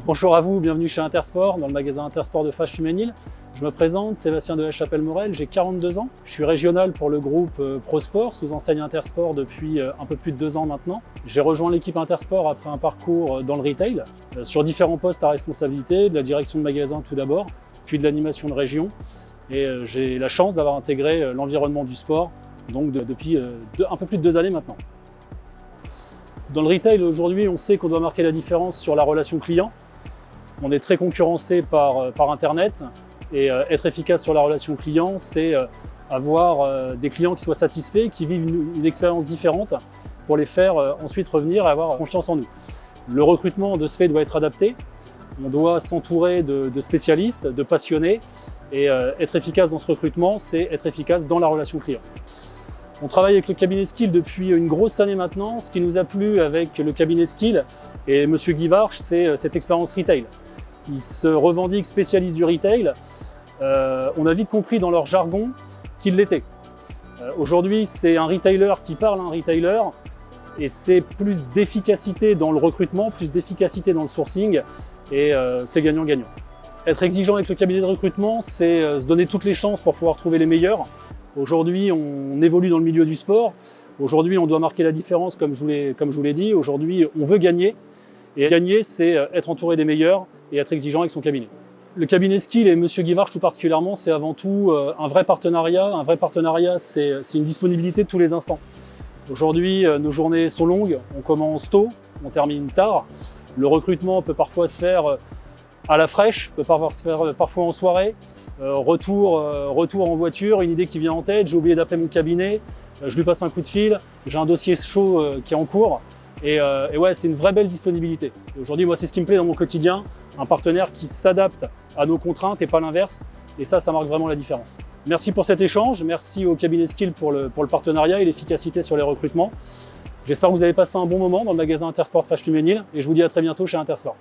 Bonjour à vous, bienvenue chez Intersport, dans le magasin Intersport de Fâche Tuménil. Je me présente, Sébastien de La Chapelle-Morel, j'ai 42 ans. Je suis régional pour le groupe ProSport, sous enseigne Intersport depuis un peu plus de 2 ans maintenant. J'ai rejoint l'équipe Intersport après un parcours dans le retail, sur différents postes à responsabilité, de la direction de magasin tout d'abord, puis de l'animation de région. Et j'ai la chance d'avoir intégré l'environnement du sport, donc depuis un peu plus de 2 années maintenant. Dans le retail, aujourd'hui, on sait qu'on doit marquer la différence sur la relation client. On est très concurrencé par Internet et être efficace sur la relation client, c'est avoir des clients qui soient satisfaits, qui vivent une expérience différente pour les faire ensuite revenir et avoir confiance en nous. Le recrutement de ce fait doit être adapté. On doit s'entourer de spécialistes, de passionnés et être efficace dans ce recrutement, c'est être efficace dans la relation client. On travaille avec le cabinet Skill depuis une grosse année maintenant. Ce qui nous a plu avec le cabinet Skill et M. Guy Varche, c'est cette expérience retail. Ils se revendiquent spécialistes du retail. On a vite compris dans leur jargon qu'ils l'étaient. Aujourd'hui, c'est un retailer qui parle à un retailer et c'est plus d'efficacité dans le recrutement, plus d'efficacité dans le sourcing et c'est gagnant-gagnant. Être exigeant avec le cabinet de recrutement, c'est se donner toutes les chances pour pouvoir trouver les meilleurs. Aujourd'hui, on évolue dans le milieu du sport. Aujourd'hui, on doit marquer la différence, comme je vous l'ai dit. Aujourd'hui, on veut gagner. Et gagner, c'est être entouré des meilleurs et être exigeant avec son cabinet. Le cabinet Skill et M. Guy Varche tout particulièrement, c'est avant tout un vrai partenariat. Un vrai partenariat, c'est une disponibilité de tous les instants. Aujourd'hui, nos journées sont longues. On commence tôt, on termine tard. Le recrutement peut parfois se faire à la fraîche, peut parfois se faire en soirée. Retour en voiture, une idée qui vient en tête, j'ai oublié d'appeler mon cabinet, je lui passe un coup de fil, j'ai un dossier chaud qui est en cours et ouais, c'est une vraie belle disponibilité. Aujourd'hui, moi, c'est ce qui me plaît dans mon quotidien, un partenaire qui s'adapte à nos contraintes et pas l'inverse, et ça marque vraiment la différence. Merci pour cet échange, merci au cabinet Skill pour le partenariat et l'efficacité sur les recrutements. J'espère que vous avez passé un bon moment dans le magasin Intersport Fâche Tuménil et je vous dis à très bientôt chez Intersport.